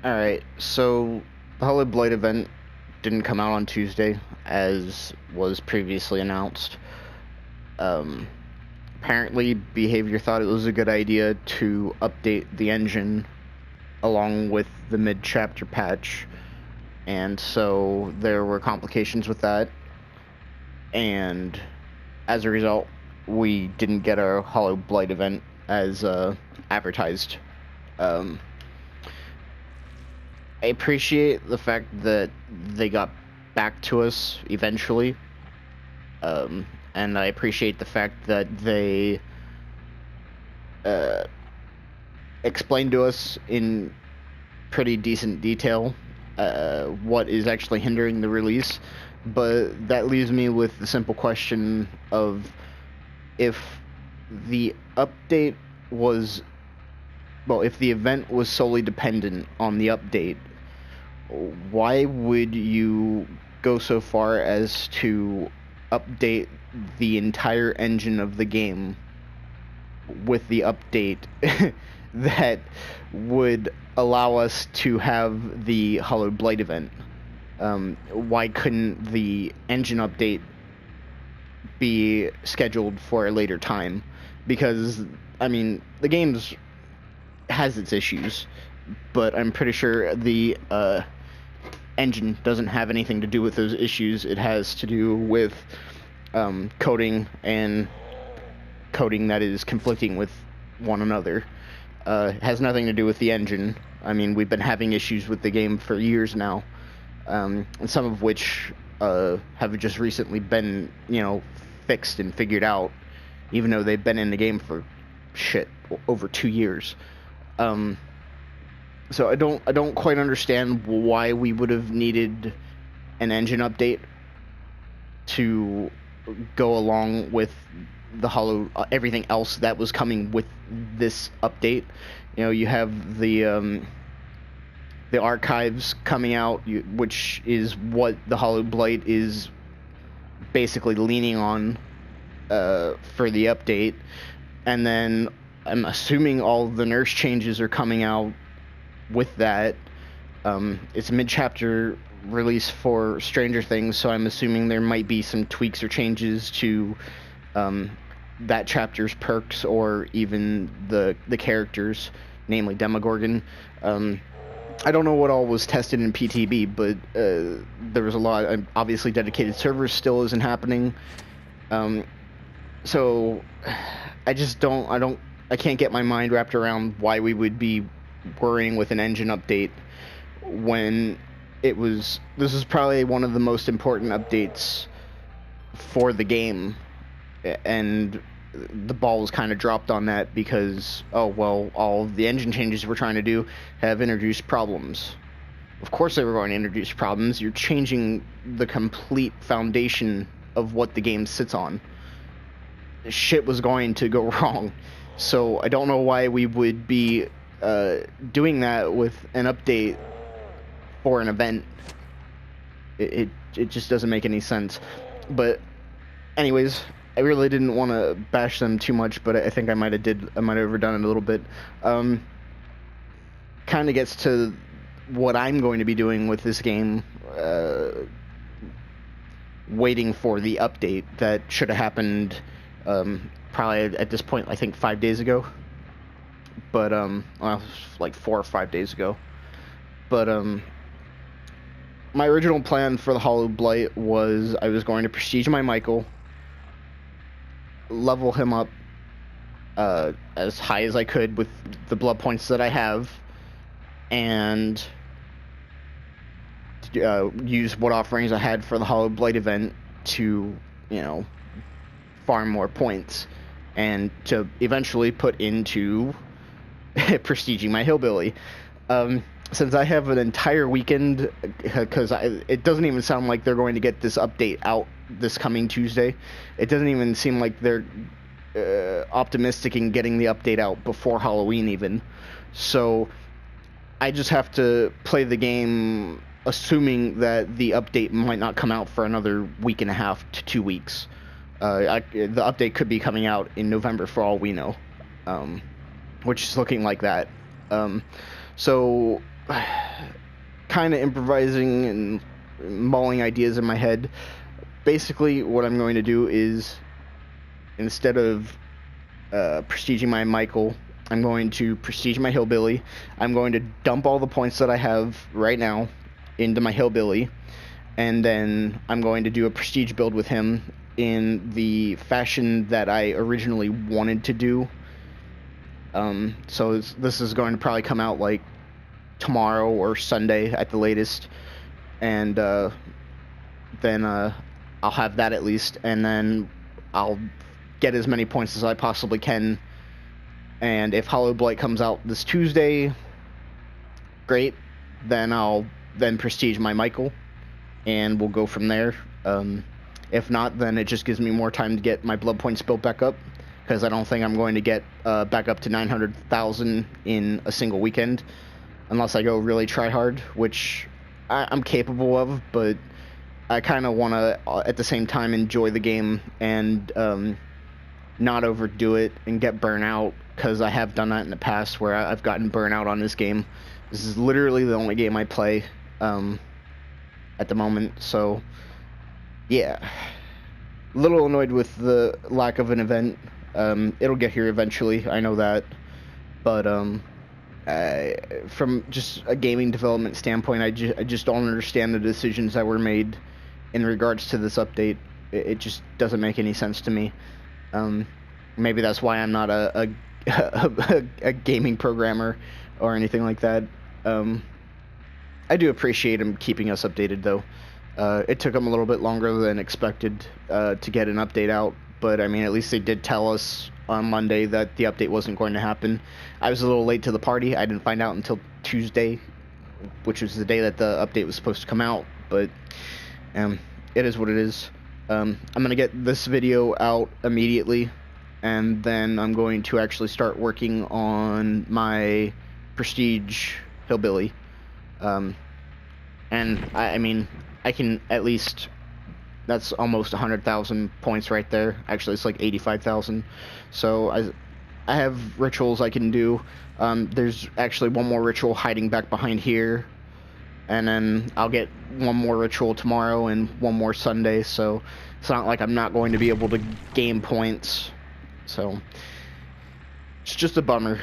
Alright, so the Hallowed Blight event didn't come out on Tuesday, as was previously announced. Um, Apparently, Behavior thought it was a good idea to update the engine along with the mid-chapter patch, and so there were complications with that, and as a result, we didn't get our Hallowed Blight event as advertised. Um, I appreciate the fact that they got back to us eventually, and I appreciate the fact that they explained to us in pretty decent detail what is actually hindering the release. But that leaves me with the simple question of if the update was, well, if the event was solely dependent on the update, why would you go so far as to update the entire engine of the game with the update that would allow us to have the Hallowed Blight event? Why couldn't the engine update be scheduled for a later time? Because, I mean, the game has its issues, but I'm pretty sure the engine doesn't have anything to do with those issues. It has to do with coding, and coding that is conflicting with one another. It has nothing to do with the engine. I mean, we've been having issues with the game for years now, and some of which have just recently been, fixed and figured out, even though they've been in the game for over 2 years. So I don't quite understand why we would have needed an engine update to go along with the everything else that was coming with this update. You have the archives coming out, which is what the Hallowed Blight is basically leaning on for the update, and then I'm assuming all the nurse changes are coming out with that. It's a mid-chapter release for Stranger Things, so I'm assuming there might be some tweaks or changes to that chapter's perks, or even the characters, namely Demogorgon. I don't know what all was tested in PTB, but there was a lot. Obviously, dedicated servers still isn't happening. So I can't get my mind wrapped around why we would be worrying with an engine update when this is probably one of the most important updates for the game, and the ball was kind of dropped on that because, oh well, all of the engine changes we're trying to do have introduced problems. Of course they were going to introduce problems. You're changing the complete foundation of what the game sits on. Shit was going to go wrong. So I don't know why we would be doing that with an update for an event. It just doesn't make any sense. But anyways, I really didn't want to bash them too much, but I think I might have overdone it a little bit. Kind of gets to what I'm going to be doing with this game, waiting for the update that should have happened probably at this point, I think 5 days ago. But well, like 4 or 5 days ago. But my original plan for the Hallowed Blight was I was going to prestige my Michael, level him up as high as I could with the blood points that I have, and use what offerings I had for the Hallowed Blight event to, farm more points, and to eventually put into prestiging my hillbilly. Since I have an entire weekend, because it doesn't even sound like they're going to get this update out this coming Tuesday. It doesn't even seem like they're optimistic in getting the update out before Halloween even. So I just have to play the game assuming that the update might not come out for another week and a half to 2 weeks. The update could be coming out in November for all we know, which is looking like that. So kind of improvising and mulling ideas in my head. Basically, what I'm going to do is, instead of prestiging my Michael, I'm going to prestige my Hillbilly. I'm going to dump all the points that I have right now into my Hillbilly, and then I'm going to do a prestige build with him in the fashion that I originally wanted to do. So this is going to probably come out like tomorrow or Sunday at the latest, and then I'll have that at least, and then I'll get as many points as I possibly can. And if Hallowed Blight comes out this Tuesday, great. Then I'll prestige my Michael, and we'll go from there. If not, then it just gives me more time to get my blood points built back up, because I don't think I'm going to get back up to 900,000 in a single weekend, unless I go really try hard, which I'm capable of, but I kind of want to, at the same time, enjoy the game and not overdo it and get burnt out, because I have done that in the past where I've gotten burnt out on this game. This is literally the only game I play at the moment, so yeah. A little annoyed with the lack of an event. It'll get here eventually, I know that, but from just a gaming development standpoint, I just don't understand the decisions that were made in regards to this update. It just doesn't make any sense to me. Maybe that's why I'm not a gaming programmer or anything like that. I do appreciate him keeping us updated, though. It took them a little bit longer than expected to get an update out, but I mean, at least they did tell us on Monday that the update wasn't going to happen. I was a little late to the party. I didn't find out until Tuesday, which was the day that the update was supposed to come out, but it is what it is. I'm going to get this video out immediately, and then I'm going to actually start working on my Prestige Hillbilly. And I mean, I can at least, that's almost 100,000 points right there. Actually, it's like 85,000. So I have rituals I can do. There's actually one more ritual hiding back behind here, and then I'll get one more ritual tomorrow and one more Sunday, so it's not like I'm not going to be able to gain points. So it's just a bummer.